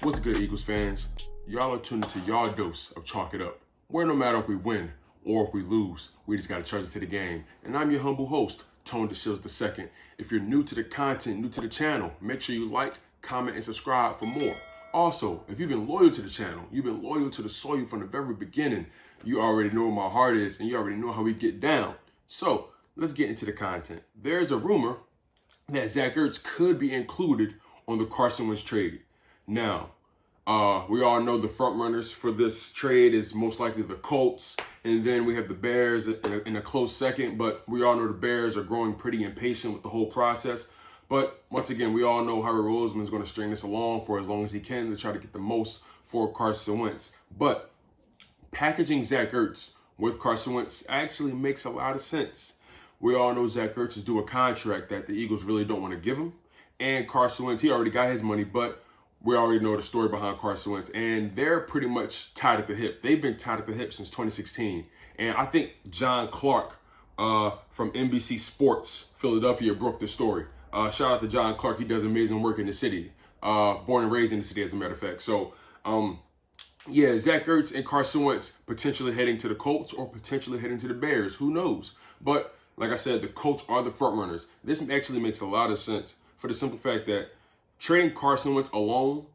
What's good, Eagles fans? Y'all are tuned into y'all dose of Chalk It Up, where no matter if we win or if we lose, we just gotta charge it to the game. And I'm your humble host, Tone DeShields II. If you're new to the content, new to the channel, make sure you like, comment, and subscribe for more. Also, if you've been loyal to the channel, you've been loyal to the soil from the very beginning, you already know where my heart is and you already know how we get down. So let's get into the content. There's a rumor that Zach Ertz could be included on the Carson Wentz trade. Now, we all know the front runners for this trade is most likely the Colts, and then we have the Bears in a close second, but we all know the Bears are growing pretty impatient with the whole process. But once again, we all know Howie Roseman is going to string this along for as long as he can to try to get the most for Carson Wentz. But packaging Zach Ertz with Carson Wentz actually makes a lot of sense. We all know Zach Ertz is due a contract that the Eagles really don't want to give him. And Carson Wentz, he already got his money, but we already know the story behind Carson Wentz. And they're pretty much tied at the hip. They've been tied at the hip since 2016. And I think John Clark from NBC Sports Philadelphia broke this story. Shout out to John Clark. He does amazing work in the city. Born and raised in the city, as a matter of fact. So, yeah, Zach Ertz and Carson Wentz potentially heading to the Colts or potentially heading to the Bears. Who knows? But like I said, the Colts are the front runners. This actually makes a lot of sense for the simple fact that trading Carson Wentz alone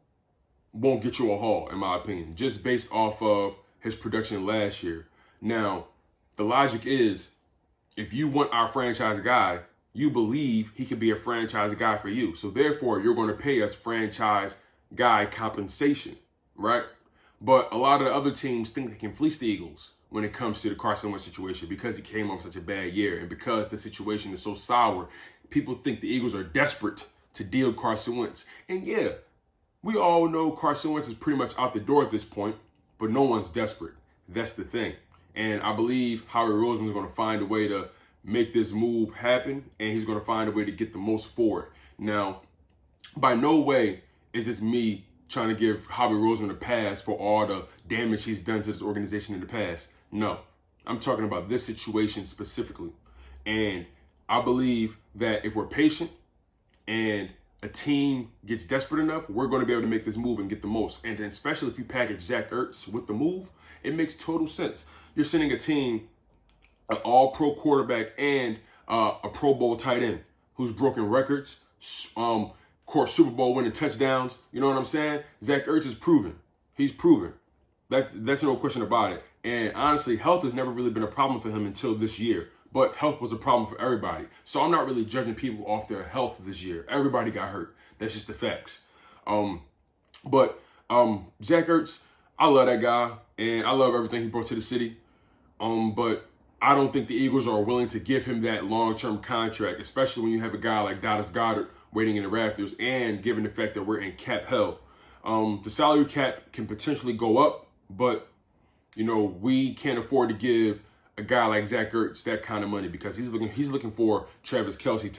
won't get you a haul, in my opinion, just based off of his production last year. Now, the logic is, if you want our franchise guy, you believe he could be a franchise guy for you. So therefore, you're going to pay us franchise guy compensation, right? But a lot of the other teams think they can fleece the Eagles when it comes to the Carson Wentz situation because he came off such a bad year and because the situation is so sour. People think the Eagles are desperate to deal Carson Wentz. And yeah, we all know Carson Wentz is pretty much out the door at this point, but no one's desperate. That's the thing. And I believe Howie Roseman is going to find a way to make this move happen, and he's going to find a way to get the most for it. Now, by no way is this me trying to give Howie Roseman a pass for all the damage he's done to this organization in the past. No, I'm talking about this situation specifically. And I believe that if we're patient and a team gets desperate enough, we're going to be able to make this move and get the most. And then especially if you package Zach Ertz with the move, it makes total sense. You're sending a team an all-pro quarterback and a Pro Bowl tight end who's broken records, course Super Bowl winning touchdowns. You know what I'm saying? Zach Ertz is proven. He's proven. That's no question about it. And honestly, health has never really been a problem for him until this year. But health was a problem for everybody. So I'm not really judging people off their health this year. Everybody got hurt. That's just the facts. But Zach Ertz, I love that guy. And I love everything he brought to the city. But I don't think the Eagles are willing to give him that long-term contract, especially when you have a guy like Dallas Goedert waiting in the rafters and given the fact that we're in cap hell. The salary cap can potentially go up, but, you know, we can't afford to give a guy like Zach Ertz that kind of money because he's looking for Travis Kelce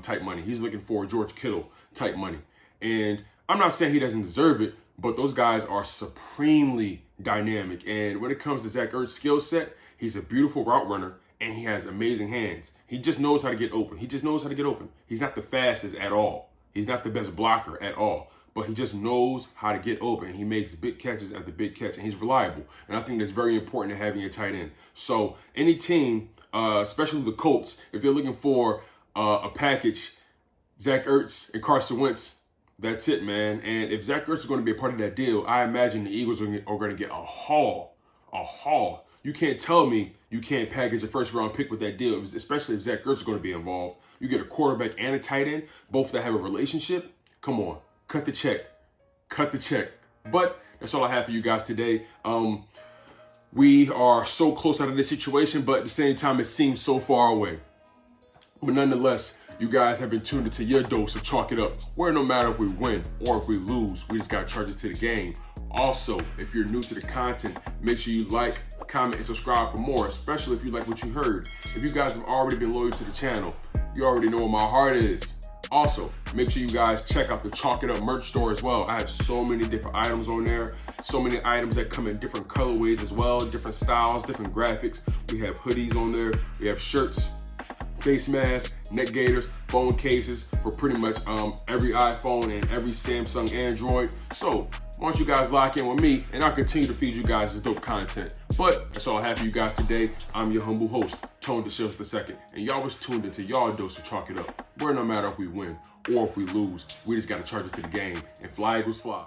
type money. He's looking for George Kittle type money. And I'm not saying he doesn't deserve it, but those guys are supremely dynamic. And when it comes to Zach Ertz's skill set, he's a beautiful route runner and he has amazing hands. He just knows how to get open. He's not the fastest at all. He's not the best blocker at all. But he just knows how to get open. He makes big catches after big catch, and he's reliable. And I think that's very important to having a tight end. So any team, especially the Colts, if they're looking for a package, Zach Ertz and Carson Wentz, that's it, man. And if Zach Ertz is going to be a part of that deal, I imagine the Eagles are going to get a haul. A haul. You can't tell me you can't package a first-round pick with that deal, especially if Zach Ertz is going to be involved. You get a quarterback and a tight end, both that have a relationship. Come on. Cut the check. Cut the check. But that's all I have for you guys today. We are so close out of this situation, but at the same time, it seems so far away. But nonetheless, you guys have been tuned into your dose of Chalk It Up, where no matter if we win or if we lose, we just got charges to the game. Also, if you're new to the content, make sure you like, comment, and subscribe for more, especially if you like what you heard. If you guys have already been loyal to the channel, you already know where my heart is. Also, make sure you guys check out the Chalk It Up merch store as well. I have so many different items on there. So many items that come in different colorways as well, different styles, different graphics. We have hoodies on there. We have shirts, face masks, neck gaiters, phone cases for pretty much every iPhone and every Samsung Android. So why don't you guys lock in with me, and I'll continue to feed you guys this dope content. But that's all I have for you guys today. I'm your humble host, Tone II, and y'all was tuned into y'all dose of Chalk It Up, where no matter if we win or if we lose, we just got to charge it to the game and fly Eagles fly.